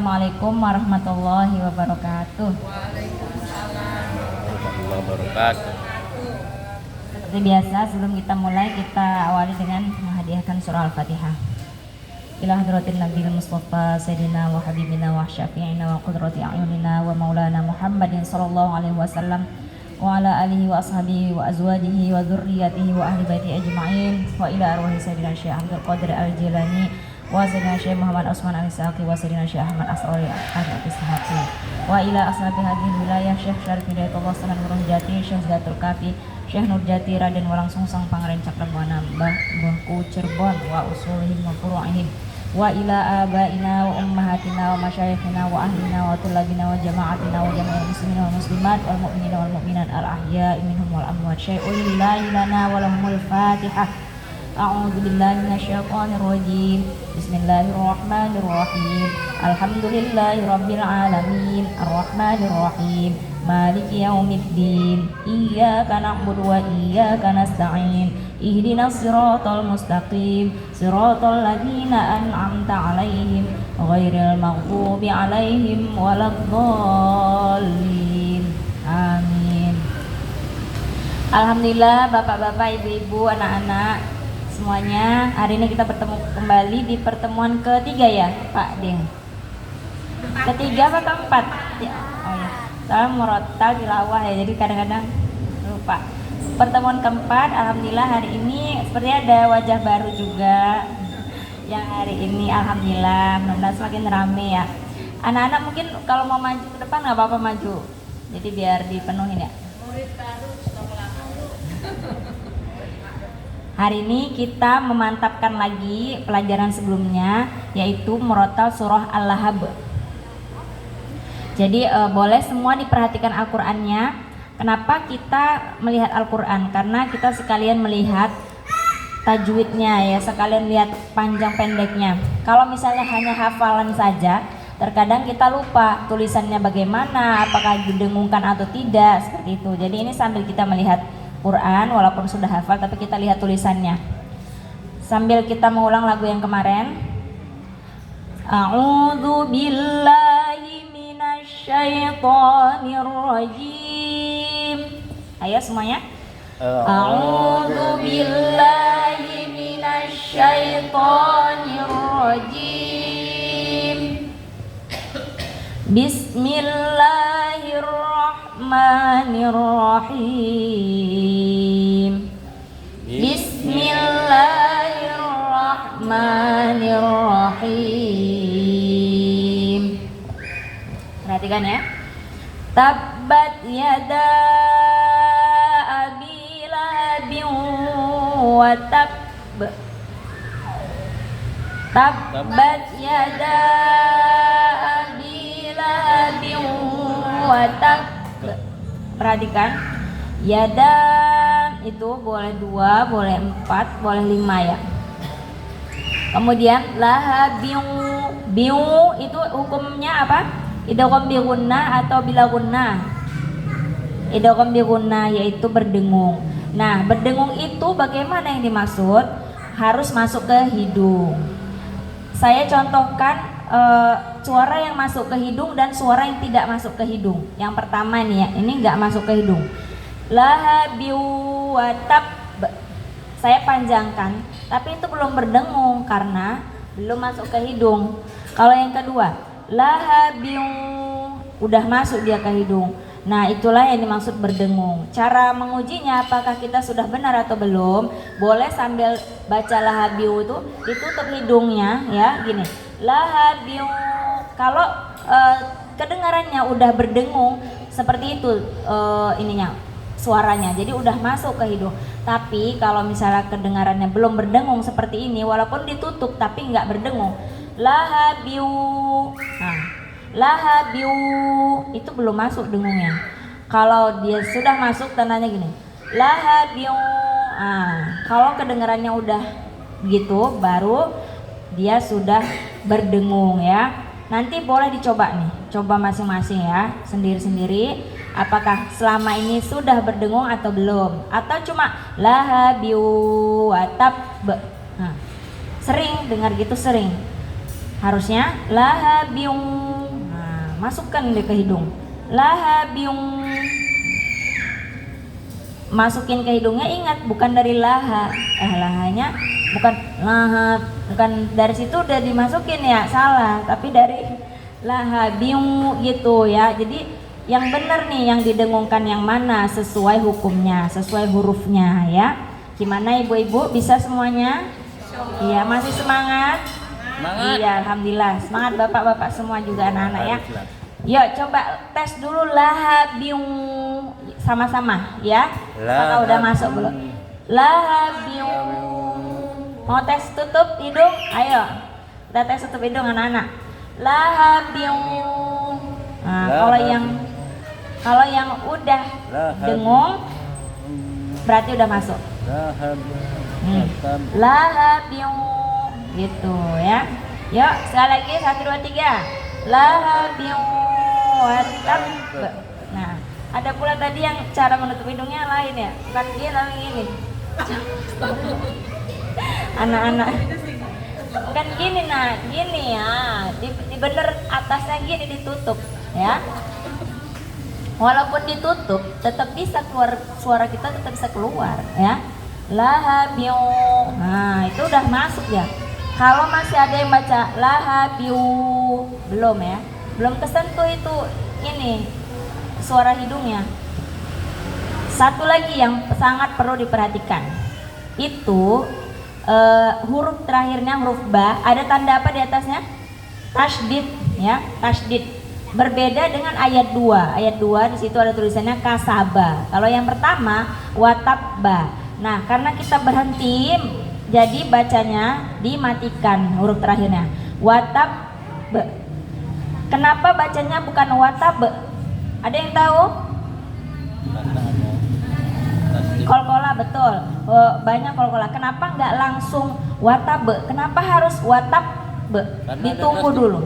Assalamualaikum warahmatullahi wabarakatuh. Waalaikumsalam warahmatullahi wabarakatuh. Seperti biasa, sebelum kita mulai, kita awali dengan menghadiahkan surah Al-Fatihah. Ila hadratin Nabil Mustafa Sayyidina wa Habibina wa Syafi'ina wa Qudrati A'yunina wa Maulana Muhammadin sallallahu alaihi wasallam wa ala alihi wa ashabihi wa azwajihi wa dzurriyyatihi wa ahli baiti ajma'in wa ila arwahi Sayyidina Syekh Abdul Qadir Al-Jilani wa Sayyidina Syekh Muhammad Osman Al-Saqi wa Sayyidina Syekh Ahmad Asrori Al-Istihaqi wa ila ashabi hadhihi wilayah Syekh Syarif Hidayatullah Sanan Nurjati Syekh Zatul Kafi Syekh Nurjati Raden Walang Sungsang Pangeran Cakrabuana Mbahku Cirebon wa usulihim wa furu'ihim wa ila abaina wa ummahatina wa masyayikhina wa ahlina wa tulabina wa jama'atina wa jama'il muslimin wal muslimat wal mu'minina wal mu'minat al ahya'i minhum wal amwat syai'un lillahi lana wa lahumul fatihah. A'udzu billahi minasyaitonir rajim. Bismillahirrahmanirrahim. Alhamdulillahi rabbil alamin arrahmanir rahim maliki yaumiddin iyyaka na'budu wa iyyaka nasta'in ihdinas siratal mustaqim siratal ladzina an'amta 'alaihim ghairil maghdubi 'alaihim waladdallin. Amin. Alhamdulillah, bapak-bapak, ibu-ibu, anak-anak semuanya, hari ini kita bertemu kembali di pertemuan ketiga ya Pak Deng. Ketiga apa keempat? Ya. Oh ya. Soalnya murotal tilawah ya, jadi kadang-kadang lupa. Pertemuan keempat, alhamdulillah hari ini seperti ada wajah baru juga. Yang hari ini alhamdulillah mudah-mudahan semakin rame ya. Anak-anak mungkin kalau mau maju ke depan nggak apa-apa maju. Jadi biar dipenuhin ya. Murid baru stok lama. Hari ini kita memantapkan lagi pelajaran sebelumnya, yaitu murotal surah Al-Lahab. Jadi boleh semua diperhatikan Al-Qur'annya. Kenapa kita melihat Al-Qur'an? Karena kita sekalian melihat tajwidnya ya, sekalian lihat panjang pendeknya. Kalau misalnya hanya hafalan saja, terkadang kita lupa tulisannya bagaimana, apakah didengungkan atau tidak, seperti itu. Jadi ini sambil kita melihat Quran, walaupun sudah hafal tapi kita lihat tulisannya. Sambil kita mengulang lagu yang kemarin. A'udzu billahi minasyaitonir rajim. Ayo semuanya. A'udzu billahi minasyaitonir rajim. Bismillahirrahmanirrahim. Bismillahirrahmanirrahim. Perhatikan ya. Tabbat yada abi lahabin wa tab. Tabbat yada abi lahabin wa tab. Perhatikan. Yada itu boleh 2, boleh 4, boleh 5 ya. Kemudian lahabin, biu itu hukumnya apa? Idgham bi gunnah atau bila gunnah? Idgham bi gunnah yaitu berdengung. Nah, berdengung itu bagaimana yang dimaksud? Harus masuk ke hidung. Saya contohkan suara yang masuk ke hidung dan suara yang tidak masuk ke hidung. Yang pertama nih ya, ini nggak masuk ke hidung. Lahabiu watab, saya panjangkan, tapi itu belum berdengung karena belum masuk ke hidung. Kalau yang kedua, lahabiu, udah masuk dia ke hidung. Nah, itulah yang dimaksud berdengung. Cara mengujinya apakah kita sudah benar atau belum? Boleh sambil baca lahabiu itu ditutup hidungnya ya, gini. Lahabiu. Kalau kedengarannya udah berdengung seperti itu ininya suaranya, jadi udah masuk ke hidung. Tapi kalau misalnya kedengarannya belum berdengung seperti ini, walaupun ditutup tapi nggak berdengung, lahabiu. Nah, lahabiu itu belum masuk dengungnya. Kalau dia sudah masuk tandanya gini, lahabiu. Nah, kalau kedengarannya udah gitu, baru dia sudah berdengung ya. Nanti boleh dicoba nih, coba masing-masing ya, sendiri-sendiri. Apakah selama ini sudah berdengung atau belum? Atau cuma lahabiu watab. Nah, sering dengar gitu, sering. Harusnya lahabiu masukkan dia ke hidung. Laha biung. Masukin ke hidungnya, ingat bukan dari laha. Lahanya bukan laha, bukan dari situ udah dimasukin ya, salah. Tapi dari laha biung gitu ya. Jadi yang benar nih, yang didengungkan yang mana sesuai hukumnya, sesuai hurufnya ya. Gimana ibu-ibu, bisa semuanya? Iya, masih semangat? Semangat. Iya, alhamdulillah. Semangat bapak-bapak semua juga anak-anak ya. Yuk coba tes dulu laha biung sama-sama ya. Kakak udah masuk belum? Laha biung. Mau tes tutup hidung? Ayo. Kita tes tutup hidung anak-anak. Laha biung. Nah, kalau yang udah dengung berarti udah masuk. Laha biung gitu ya. Yuk sekali lagi 1 2 3. Laha biung watab. Nah, ada pula tadi yang cara menutup hidungnya lain ya. Bukan dia lalu ini. Anak-anak kan gini, nah gini ya, di bener atasnya gini ditutup ya. Walaupun ditutup tetap bisa keluar, suara kita tetap bisa keluar ya. Laha biung. Nah itu udah masuk ya. Kalau masih ada yang baca laha biung, belum ya, belum kesentuh itu ini suara hidungnya. Satu lagi yang sangat perlu diperhatikan itu huruf terakhirnya, huruf ba, ada tanda apa di atasnya? Tasydid ya, tasydid. Berbeda dengan ayat 2. Ayat 2 di situ ada tulisannya kasaba. Kalau yang pertama watabba. Nah, karena kita berhenti, jadi bacanya dimatikan huruf terakhirnya. Watabba. Kenapa bacanya bukan watabba? Ada yang tahu? Kolkola, betul. Banyak kolkola. Kenapa nggak langsung watabe? Kenapa harus watabbe? Ditunggu dulu.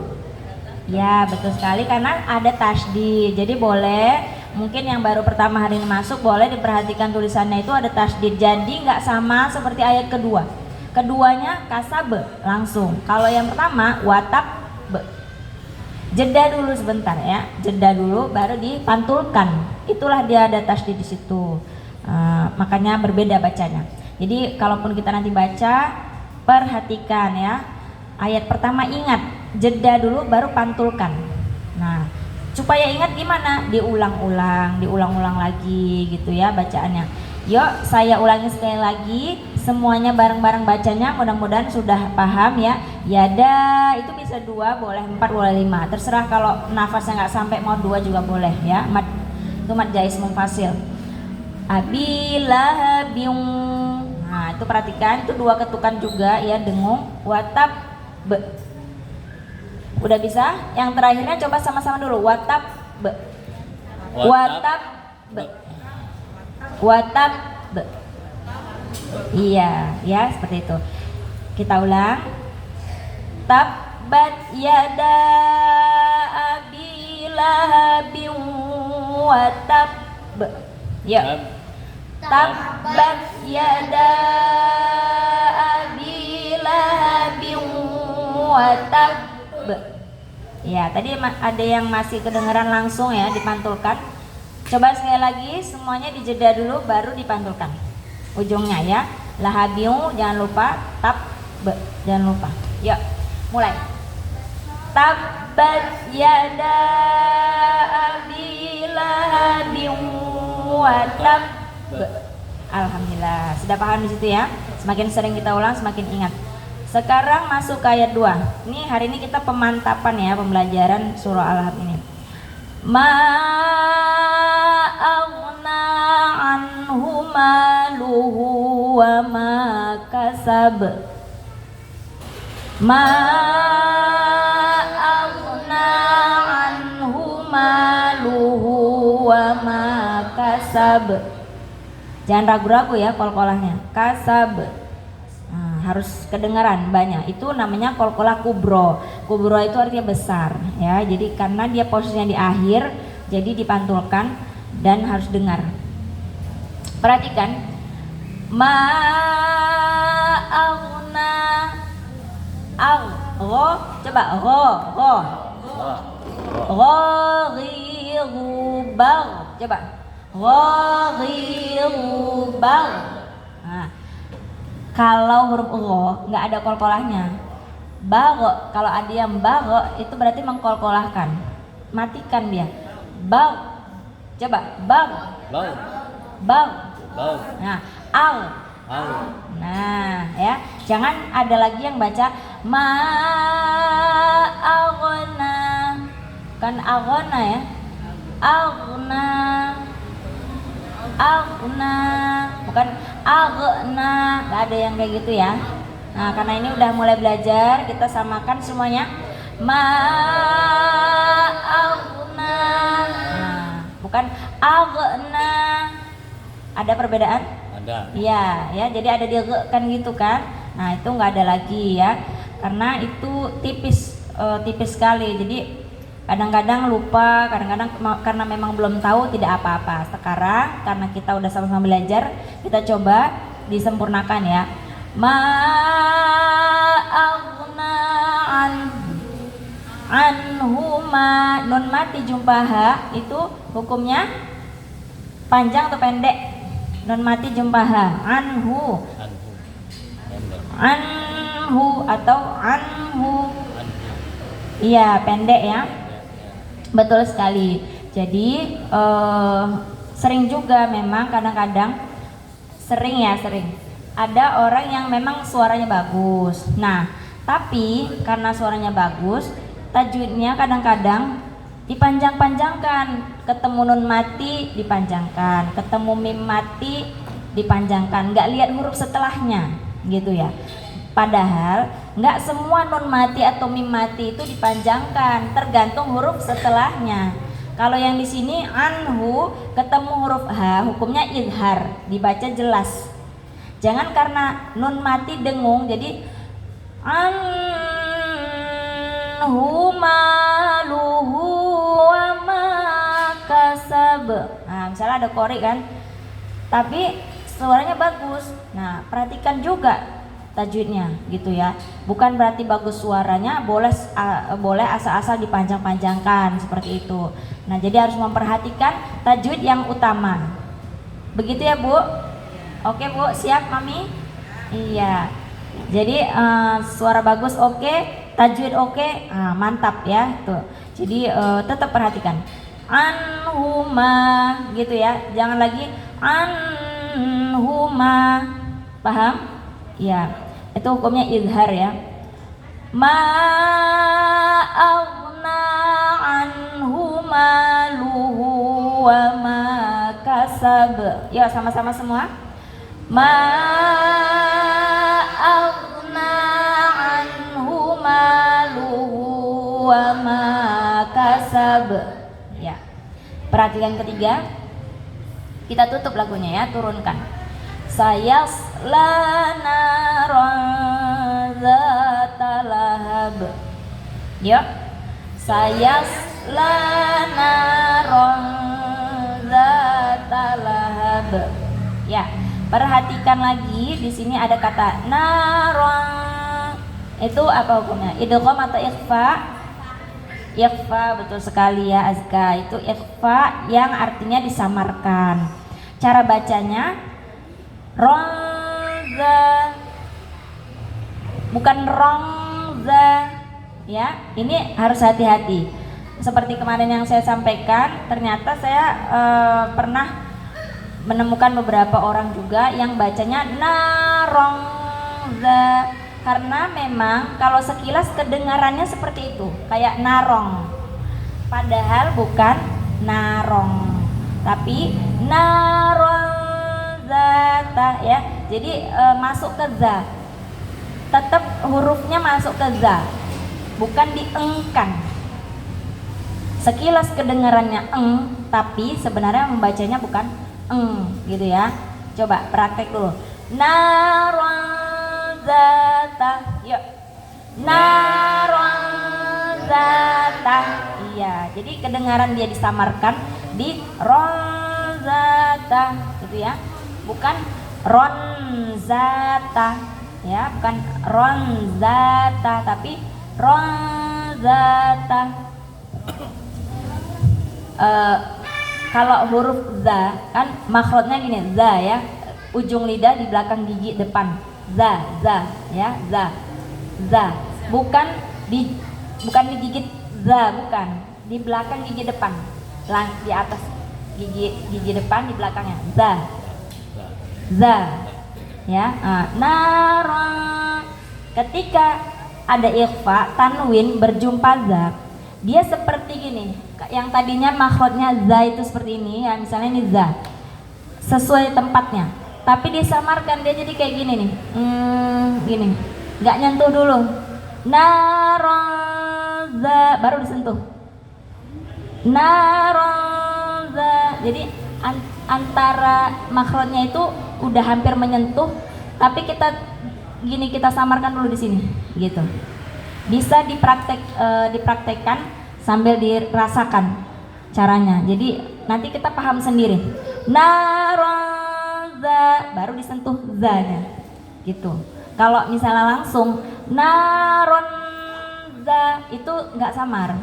Ya betul sekali, karena ada tasydid. Jadi boleh, mungkin yang baru pertama hari ini masuk, boleh diperhatikan tulisannya itu ada tasydid. Jadi nggak sama seperti ayat kedua. Keduanya kasabe langsung. Kalau yang pertama watabbe. Jeda dulu sebentar ya, jeda dulu baru dipantulkan. Itulah dia ada tasydid di situ. Makanya berbeda bacanya. Jadi kalaupun kita nanti baca, perhatikan ya. Ayat pertama ingat, jeda dulu baru pantulkan. Nah, supaya ingat gimana? Diulang-ulang lagi gitu ya bacaannya. Yuk, saya ulangi sekali lagi, semuanya bareng-bareng bacanya. Mudah-mudahan sudah paham ya. Yada itu bisa 2, boleh 4, boleh 5. Terserah, kalau nafasnya nggak sampai mau 2 juga boleh ya. Itu mad jais munfasil. Abila biung. Nah, itu perhatikan, itu 2 ketukan juga ya, dengung. Watab be. Udah bisa? Yang terakhirnya coba sama-sama dulu. Watab be. Watab be. Watab be. Iya, ya seperti itu. Kita ulang. Tabbat yada abi lahabin watab be. Ya. Tabbat yada abi lahabin watab. Ya, tadi ada yang masih kedengaran langsung ya, dipantulkan. Coba sekali lagi, semuanya dijeda dulu baru dipantulkan ujungnya ya. Lahabiu jangan lupa, jangan lupa. Yuk, mulai. Tabbat yada abi lahabin watab. Alhamdulillah, sudah paham di situ ya. Semakin sering kita ulang semakin ingat. Sekarang masuk ke ayat 2. Ini hari ini kita pemantapan ya, pembelajaran surah Al-Ahzab ini. Ma aghna anhu maluhu wa ma kasab. Ma aghna anhu maluhu wa ma kasab. Jangan ragu-ragu ya kolkolahnya. Kasab. Harus kedengaran banyak. Itu namanya kolkolah kubro. Kubro itu artinya besar ya. Jadi karena dia posisinya di akhir, jadi dipantulkan dan harus dengar. Perhatikan. Ma aghna coba gho bal. Coba. Ghairu bal. Nah, kalau huruf gho nggak ada kolkolahnya. Bagho, kalau ada yang bagho itu berarti mengkolkolahkan. Matikan dia. Bag. Coba, bag. Bau. Bag. Bau. Nah, al. Au. Nah, ya. Jangan ada lagi yang baca ma aghna. Kan aghna ya. Aghna. Aghna. Bukan aghna. Gak ada yang kayak gitu ya. Nah, karena ini udah mulai belajar, kita samakan semuanya. Ma aghna. Nah, bukan aghna. Ada perbedaan? Ada. Iya, ya. Jadi ada dia kan gitu kan. Nah, itu nggak ada lagi ya. Karena itu tipis sekali. Jadi kadang-kadang lupa, kadang-kadang karena memang belum tahu tidak apa-apa. Sekarang karena kita udah sama-sama belajar, kita coba disempurnakan ya. Ma aghna anhuma. Nun mati jumpa ha itu hukumnya panjang atau pendek? Nun mati jumpa ha. Anhu. Anhu. Pendek. Anhu atau anhu. Anhu. Iya, pendek ya. Ya, ya. Betul sekali. Jadi sering juga memang kadang-kadang sering ada orang yang memang suaranya bagus. Nah, tapi karena suaranya bagus, tajwidnya kadang-kadang dipanjang-panjangkan. Ketemu nun mati dipanjangkan, ketemu mim mati dipanjangkan. Nggak lihat huruf setelahnya, gitu ya. Padahal nggak semua nun mati atau mim mati itu dipanjangkan, tergantung huruf setelahnya. Kalau yang di sini anhu ketemu huruf h, hukumnya idhar, dibaca jelas. Jangan karena nun mati dengung jadi anhu maluhu wa ma kasab. Nah, misalnya ada qori kan, tapi suaranya bagus. Nah, perhatikan juga tajwidnya gitu ya. Bukan berarti bagus suaranya boleh asal-asal dipanjang-panjangkan seperti itu. Nah, jadi harus memperhatikan tajwid yang utama. Begitu ya, Bu? Oke, Bu, siap Mami? Iya. Jadi suara bagus oke, tajwid oke, mantap ya tuh. Jadi tetap perhatikan anhuma gitu ya. Jangan lagi anhuma. Paham? Ya. Itu hukumnya izhar ya. Ma aghna anhu maluhu wa ma kasab. Ya, sama-sama semua. Ma aghna anhu maluhu wa ma kasab. Ya. Perhatikan ketiga. Kita tutup lagunya ya, turunkan. Sayasla naran zata lahab. Ya. Sayasla naran zata lahab. Ya. Perhatikan lagi di sini ada kata naran. Itu apa hukumnya? Idgham atau ikhfa? Ikhfa, betul sekali ya Azka. Itu ikhfa yang artinya disamarkan. Cara bacanya ronza, bukan rongza ya. Ini harus hati-hati. Seperti kemarin yang saya sampaikan, ternyata saya pernah menemukan beberapa orang juga yang bacanya narongza, karena memang kalau sekilas kedengarannya seperti itu, kayak narong, padahal bukan narong tapi narongzata ya. Jadi masuk ke za, tetap hurufnya masuk ke za, bukan diengkan. Sekilas kedengarannya eng, tapi sebenarnya membacanya bukan gitu ya. Coba praktek dulu. Naronzata. Yuk. Naronzata. Iya, jadi kedengaran dia disamarkan di ronzata gitu ya. Bukan ronzata ya, bukan ronzata tapi ronzata. kalau huruf za kan makhrajnya gini, za ya, ujung lidah di belakang gigi depan, za ya, za, bukan digigit za, bukan di belakang gigi depan, di atas gigi depan di belakangnya, za ya. Nara, ketika ada ikhfa tanwin berjumpa za, dia seperti gini, yang tadinya makhrajnya za itu seperti ini ya, misalnya ini za sesuai tempatnya, tapi disamarkan dia jadi kayak gini nih, gini, nggak nyentuh dulu, nara za baru disentuh, nara za, jadi antara makhrajnya itu udah hampir menyentuh, tapi kita samarkan dulu di sini, gitu. Bisa dipraktekkan sambil dirasakan caranya. Jadi nanti kita paham sendiri. Naroza baru disentuh za-nya, gitu. Kalau misalnya langsung naronza itu nggak samar,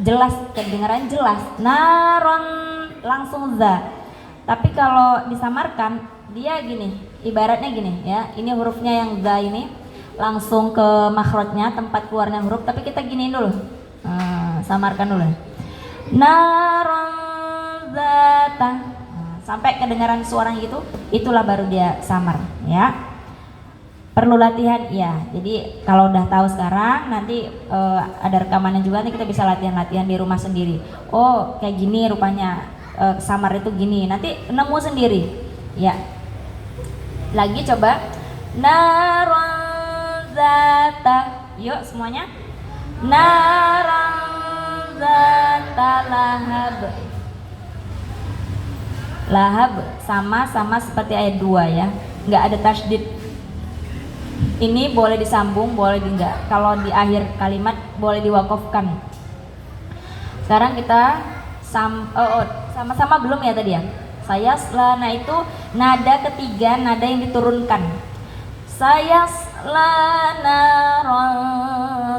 jelas kedengaran jelas. Naron langsung za. Tapi kalau disamarkan dia gini, ibaratnya gini ya. Ini hurufnya yang za ini langsung ke makhrajnya, tempat keluarnya huruf, tapi kita giniin dulu, samarkan dulu, narazata, sampai kedengaran suara gitu, itulah baru dia samar ya. Perlu latihan ya. Jadi kalau udah tahu sekarang, nanti ada rekamannya juga, nanti kita bisa latihan di rumah sendiri. Oh kayak gini rupanya, samar itu gini, nanti nemu sendiri ya. Lagi coba, narazata, yuk semuanya, narazata lahab. Lahab sama seperti ayat 2 ya, nggak ada tasydid. Ini boleh disambung, boleh enggak. Kalau di akhir kalimat boleh diwakafkan. Sekarang kita sama-sama belum ya tadi ya. Saya selana itu nada ketiga, nada yang diturunkan. Saya selana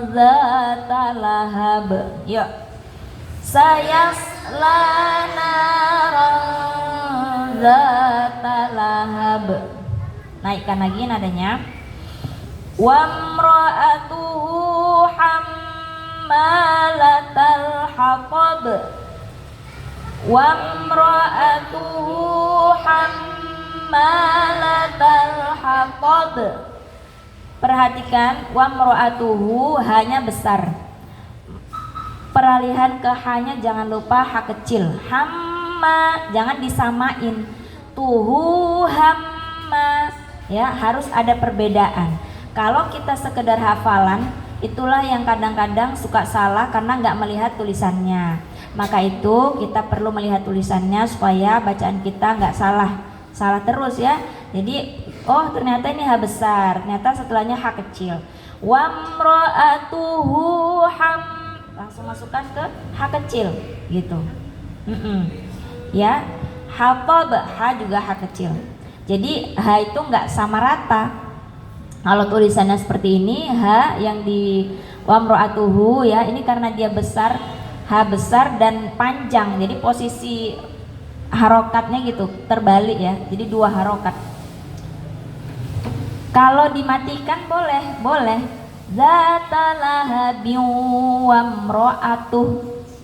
razata lahab. Yuk. Saya selana razata lahab. Naikkan lagi nadanya. Wamra'atuhu hammalatal hatab. Wamra'atuhu hammalatal hatab. Perhatikan, wamra'atuhu hanya besar. Peralihan ke hanya jangan lupa ha kecil. Hamma jangan disamain. Tuhu hamma ya, harus ada perbedaan. Kalau kita sekedar hafalan, itulah yang kadang-kadang suka salah karena nggak melihat tulisannya. Maka itu kita perlu melihat tulisannya supaya bacaan kita nggak salah terus ya. Jadi oh ternyata ini ha besar, ternyata setelahnya ha kecil. Wamra'atuhu langsung masukkan ke ha kecil gitu. Ya, hatab ha juga ha kecil. Jadi ha itu nggak sama rata. Kalau tulisannya seperti ini, ha yang di wamra'atuhu ya, ini karena dia besar, ha besar dan panjang, jadi posisi harokatnya gitu terbalik ya, jadi 2 harokat. Kalau dimatikan boleh zatalahabi wamra'atuh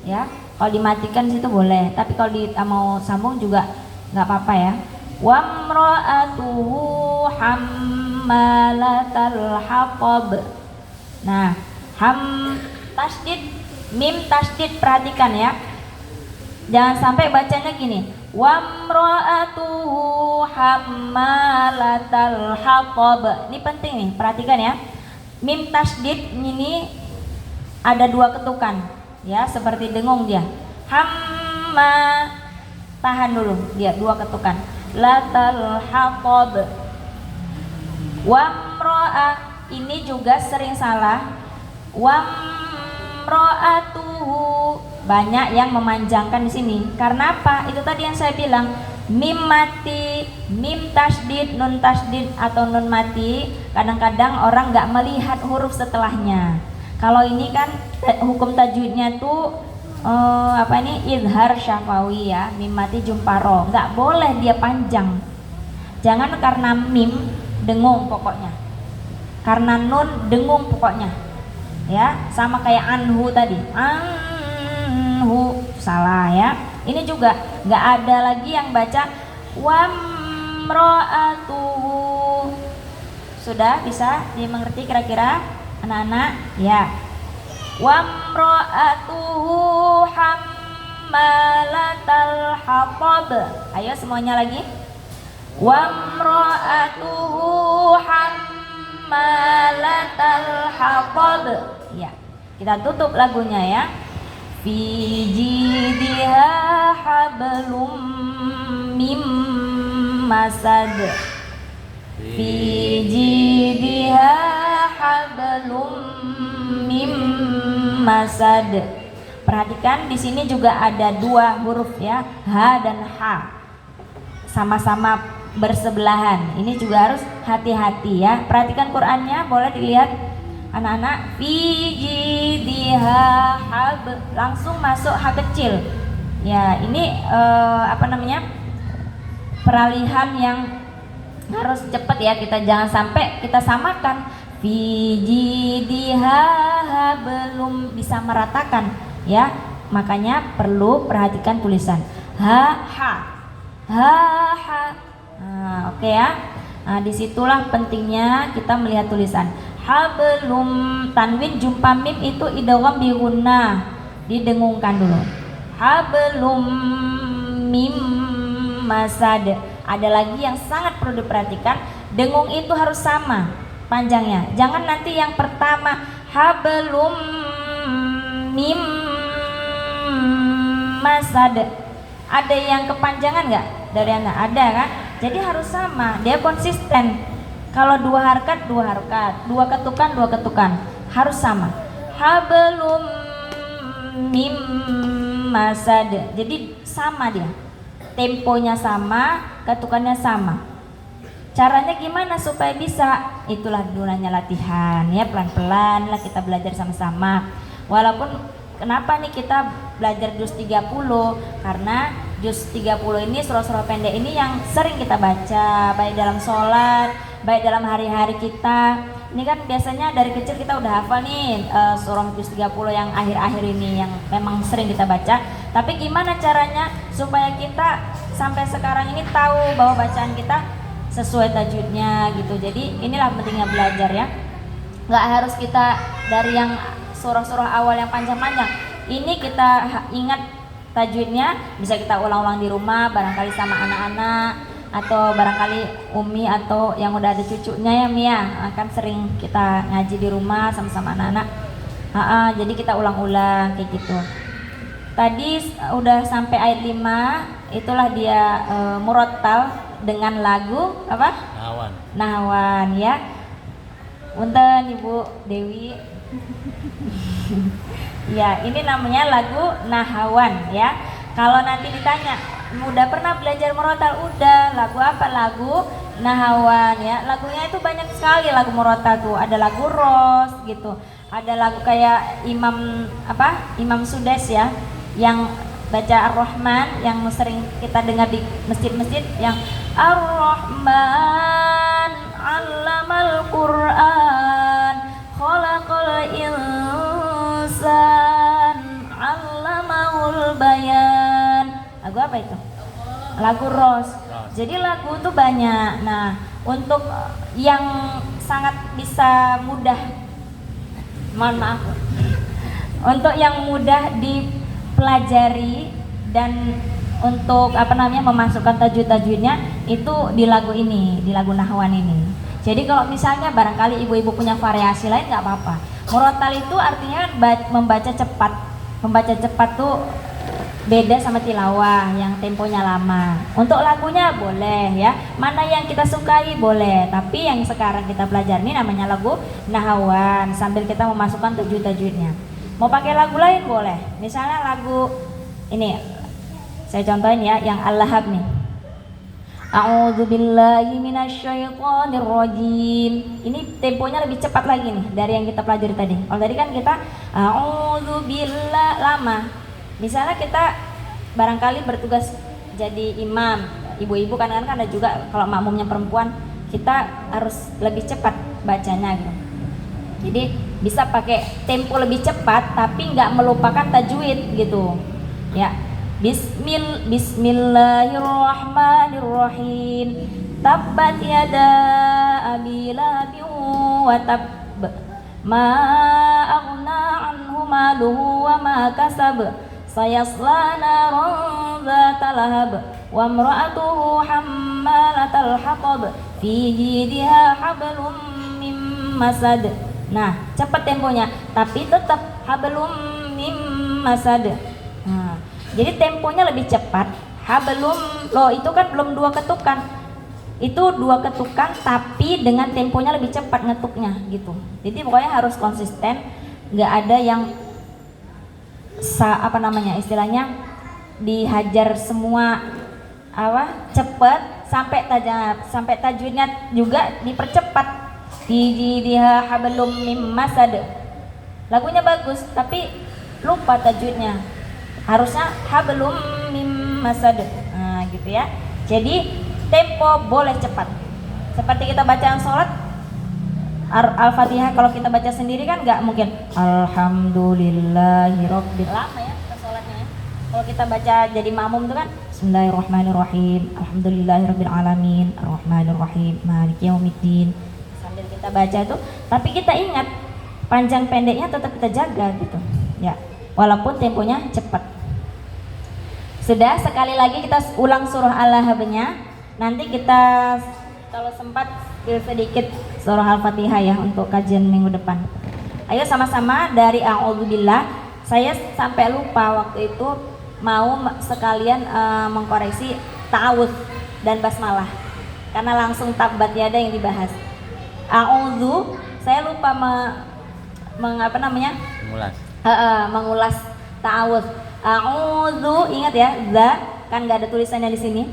ya, kalau dimatikan situ boleh, tapi kalau mau sambung juga nggak apa-apa ya. Wamra'atuhu hammalatal hatab. Nah, tasdid, mim tasdid, perhatikan ya. Jangan sampai bacanya gini. Wamra'atuhu hammalatal hatab. Ini penting nih, perhatikan ya. Mim tasdid ini ada 2 ketukan ya, seperti dengung dia. Hamma, tahan dulu dia 2 ketukan. Latal hatab. Wamro'a, ini juga sering salah. Wamro'atuhu, banyak yang memanjangkan di sini. Karena apa? Itu tadi yang saya bilang, mim mati, mim tasdid, nun tasdid atau nun mati. Kadang-kadang orang nggak melihat huruf setelahnya. Kalau ini kan hukum tajwidnya tuh apa ini izhar syafawi ya, mim mati jumpa ro, nggak boleh dia panjang. Jangan karena mim dengung pokoknya, karena nun dengung pokoknya ya, sama kayak anhu tadi, anhu salah ya. Ini juga nggak ada lagi yang baca wamro'atuhu. Sudah bisa dimengerti kira-kira anak-anak ya. Wamro'atuhu hammalatal hatab. Ayo semuanya lagi. Wamro'atuhu hammalatal hatab. Ya, kita tutup lagunya ya. Fi jidha hablum mim masad. Fi jidha hablum mim masad. Perhatikan di sini juga ada dua huruf ya, ha dan ha. Sama-sama bersebelahan. Ini juga harus hati-hati ya. Perhatikan Qur'annya, boleh dilihat anak-anak. Fi jidha hab, langsung masuk ha kecil. Ya, ini apa namanya? Peralihan yang harus cepat ya, kita jangan sampai kita samakan. Fi jidha belum bisa meratakan ya, makanya perlu perhatikan tulisan ha ha ha ha. Nah, oke ya. Nah, disitulah pentingnya kita melihat tulisan hablum. Tanwin jumpa mim itu idgham bi gunnah, didengungkan dulu. Hablum mim masad. Ada lagi yang sangat perlu diperhatikan, dengung itu harus sama panjangnya. Jangan nanti yang pertama hablum mim masad. Ada yang kepanjangan nggak dari anak? Ada kan? Jadi harus sama, dia konsisten. Kalau dua harkat, dua ketukan, harus sama. Hablum mim masad. Jadi sama dia. Temponya sama, ketukannya sama. Caranya gimana supaya bisa? Itulah gunanya latihan ya, pelan-pelan lah kita belajar sama-sama. Walaupun kenapa nih kita belajar juz 30? Karena juz 30 ini surah-surah pendek ini yang sering kita baca, baik dalam sholat, baik dalam hari-hari kita. Ini kan biasanya dari kecil kita udah hafal nih surah juz 30 yang akhir-akhir ini yang memang sering kita baca. Tapi gimana caranya supaya kita sampai sekarang ini tahu bahwa bacaan kita sesuai tajwidnya gitu. Jadi inilah pentingnya belajar ya. Nggak harus kita dari yang surah-surah awal yang panjang-panjang. Ini kita ingat tajwidnya, bisa kita ulang-ulang di rumah barangkali sama anak-anak, atau barangkali Umi atau yang udah ada cucunya ya Mia, akan sering kita ngaji di rumah sama-sama anak-anak. Jadi kita ulang-ulang kayak gitu. Tadi udah sampai ayat 5, itulah dia murattal dengan lagu apa? Nahwan ya. Punten Ibu Dewi. Ya, ini namanya lagu Nahwan ya. Kalau nanti ditanya, udah pernah belajar murattal? Udah. Lagu apa? Lagu Nahwan ya. Lagunya itu banyak sekali lagu murattal tuh. Ada lagu Ros gitu. Ada lagu kayak Imam Sudes ya, yang baca Ar-Rahman, yang sering kita dengar di masjid-masjid, yang Ar-Rahman 'allamal Qur'an khalaqal insan 'allamahul bayan. Lagu apa itu? Lagu Ros. Jadi lagu itu banyak. Nah, untuk yang sangat bisa mudah, mohon maaf, untuk yang mudah dipelajari dan untuk memasukkan tajwid-tajwidnya itu di lagu ini, di lagu Nahwan ini. Jadi kalau misalnya barangkali ibu-ibu punya variasi lain nggak apa-apa. Murattal itu artinya membaca cepat. Membaca cepat tuh beda sama tilawah yang temponya lama. Untuk lagunya boleh ya, mana yang kita sukai boleh. Tapi yang sekarang kita pelajari ini namanya lagu Nahwan, sambil kita memasukkan tajwid-tajwidnya. Mau pakai lagu lain boleh. Misalnya lagu ini, saya contohin ya, yang Al-Lahab nih. A'udzubillahi minasyaitonirrajim. Ini temponya lebih cepat lagi nih dari yang kita pelajari tadi. Kalau tadi kan kita a'udzubillah lama. Misalnya kita barangkali bertugas jadi imam, ibu-ibu kan ada juga kalau makmumnya perempuan, kita harus lebih cepat bacanya gitu. Jadi bisa pakai tempo lebih cepat tapi nggak melupakan tajwid gitu. Ya. Bismillahirrahmanirrahim. Tabbat yada abi lahabin wa tabb. Ma aghna anhu maluhu wa ma kasab. Sayasla naran dzata lahab wa imra'atuhu hammalatal hatab fi jidha hablum mim masad. Nah, cepat temponya, tapi tetap hablum mim masad. Nah, jadi temponya lebih cepat. Hablum, loh itu kan belum 2 ketukan. Itu 2 ketukan tapi dengan temponya lebih cepat ngetuknya gitu. Jadi pokoknya harus konsisten, nggak ada yang istilahnya dihajar semua cepet sampai tajwidnya juga dipercepat. Dia hablum mim masad. Lagunya bagus tapi lupa tajwidnya. Harusnya hablum mim masad. Nah, gitu ya. Jadi tempo boleh cepat. Seperti kita bacaan sholat Al-Fatihah, kalau kita baca sendiri kan nggak mungkin Alhamdulillahirobbil lama ya kita sholatnya ya. Kalau kita baca jadi makmum itu kan Bismillahirrahmanirrahim, Alhamdulillahirabbil alamin, Arrahmanirrahim, Maliki yaumiddin. Sambil kita baca itu, tapi kita ingat panjang pendeknya tetap kita jaga gitu. Ya, walaupun temponya cepat. Sudah, sekali lagi kita ulang surah Al-Lahab-nya. Nanti kita kalau sempat sedikit surah Al-Fatihah ya untuk kajian minggu depan. Ayo sama-sama dari A'udzubillah. Saya sampai lupa waktu itu mau sekalian mengkoreksi ta'awudz dan basmalah. Karena langsung tabbat yada yang dibahas. A'udzu, saya lupa mengulas ta'awudz. A'udzu, ingat ya, za kan nggak ada tulisannya di sini.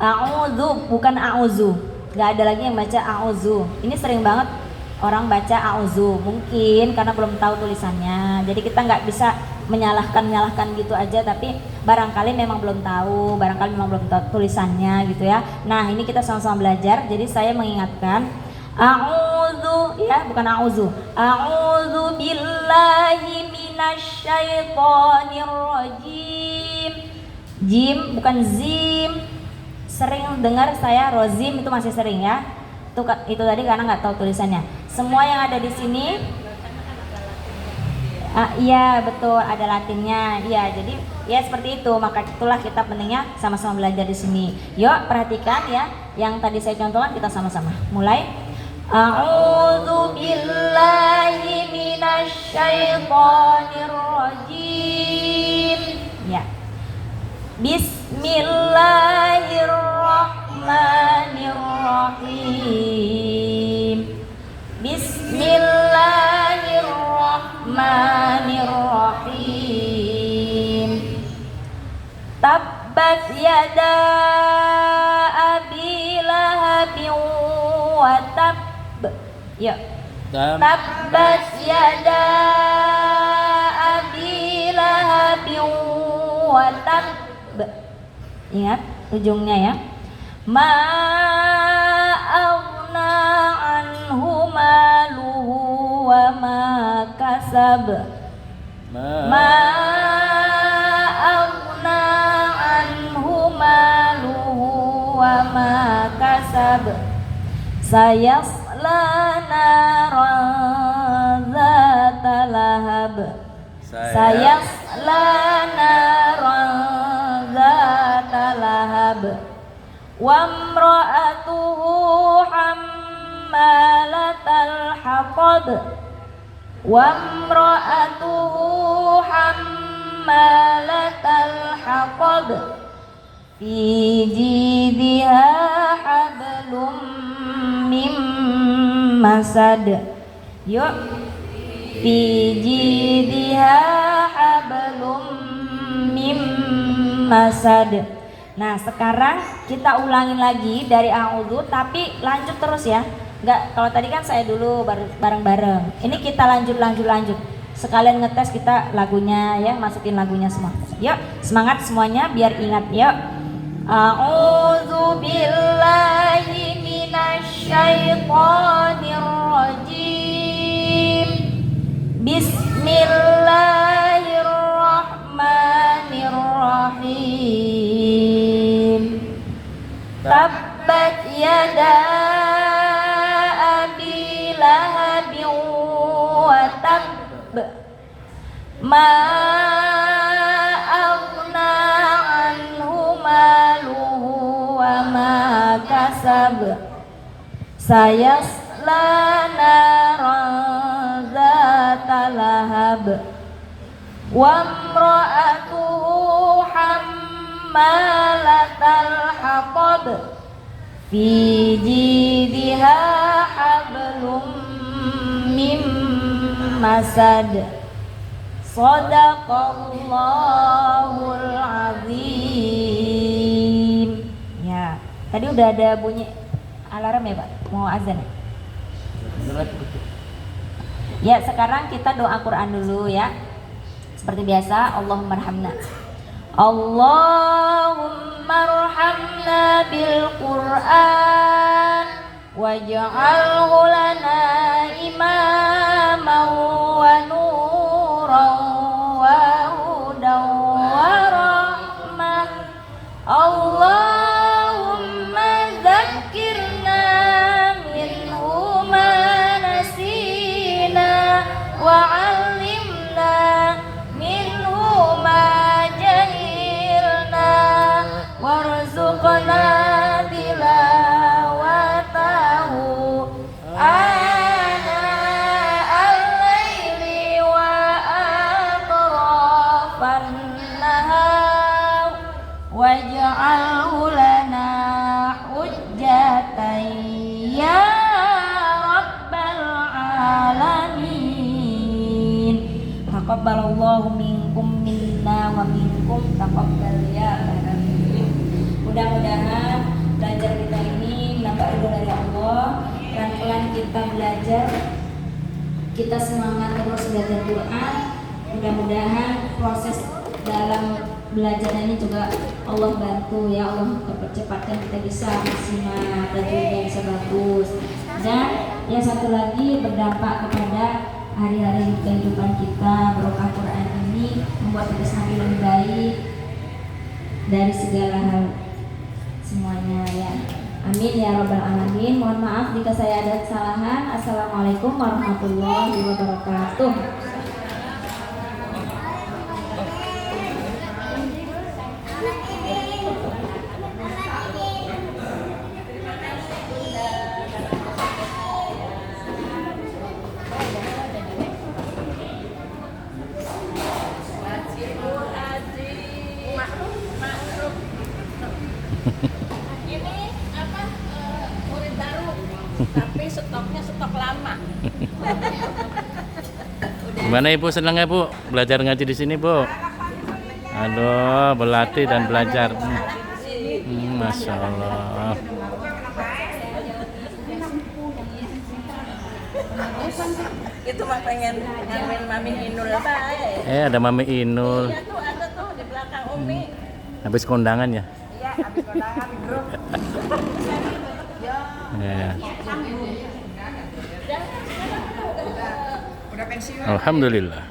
A'udzu bukan a'udzu, nggak ada lagi yang baca a'udzu. Ini sering banget orang baca a'udzu, mungkin karena belum tahu tulisannya. Jadi kita nggak bisa menyalahkan gitu aja, tapi barangkali memang belum tahu, barangkali memang belum tahu tulisannya gitu ya. Nah, ini kita sama-sama belajar. Jadi saya mengingatkan a'udzu ya, bukan a'udzu. A'udzu billahi minasyaitonir rajim. Jim bukan zim. Sering dengar saya rozim, itu masih sering ya. Itu tadi karena nggak tahu tulisannya. Semua yang ada di sini, iya betul ada latinnya. Iya, jadi ya seperti itu. Maka itulah kita pentingnya sama-sama belajar di sini. Yuk perhatikan ya, yang tadi saya contohkan kita sama-sama. Mulai. A'udzu billahi minasyaitonir rajim. Ya. Bismillahirrahmanirrahim. Bismillahirrahmanirrahim. Tabbat yada abi lahabin wa tabb. Ya. Tabbat yada abi lahabin wa tabb. Ingat ujungnya ya. Ma aghna anhu maluhu wa ma kasab. Ma aghna anhu maluhu wa ma kasab. Sayasla naran dzata lahab. Sayasla naran dzata lahab. Wa imra'atuhu hammalatal hatab. Wa imra'atuhu hammalatal hatab. Fi jidha hablum mim masad. Yuk. Fi jidha hablum mim masad. Nah, sekarang kita ulangin lagi dari a'udzu, tapi lanjut terus ya. Enggak, kalau tadi kan saya dulu bareng-bareng. Ini kita lanjut. sekalian ngetes kita lagunya ya, masukin lagunya semua. Yuk, semangat semuanya biar ingat yuk. A'udzu billahi minasyaitonir rajim. Bismillahirrahmanirrahim. Tabbat yada abi lahabin wa tab. Ma aghna anhu maluhu wa ma kasab. Sayasla naran zata lahab. Wa imra'atuhu hammalatal hatab. Fi jidha hablum mim masad. Shadaqallahul azim. Ya, tadi udah ada bunyi alarm ya Pak? Mau azan ya? Ya, sekarang kita doa Quran dulu ya. Seperti biasa, Allahumma arhamna. Allahumma arhamna bil Quran waj'alhu lana imaman wa nuran wa hudan wa rahmah. Allahumma dzakkirna minhu ma nasina wa 'allimna minhu ma jahilna warzuqna tilawatahu ana al-laili wa atrafan nahar waj'alhu lana hujjatan ya rabbal alamin. Taqabbalallahu minkum minna wa minkum taqabbal ya alamin. Mudah-mudahan belajar kita ini mendapat ridho dari Allah. Pelan-pelan kita belajar, kita semangat terus belajar Quran. Mudah-mudahan proses dalam belajar ini juga Allah bantu ya, Allah percepatkan kita bisa maksimal, belajarnya bisa bagus. Dan yang satu lagi berdampak kepada hari-hari kehidupan kita. Berkah Quran ini membuat kita semakin lebih baik dari segala hal semuanya ya. Amin ya rabbal alamin. Mohon maaf jika saya ada kesalahan. Assalamualaikum warahmatullahi wabarakatuh. Tapi stoknya stok lama. Gimana Ibu, senang ya Bu belajar ngaji di sini Bu? Aduh, berlatih dan belajar. Masya Allah. Itu mah pengen ngambil Mami Inul baik. Ada Mami Inul. Iya tuh ada tuh di belakang Umi. Habis kondangan ya? Iya, habis kondangan grup. Ya. Udah pensiun. Alhamdulillah.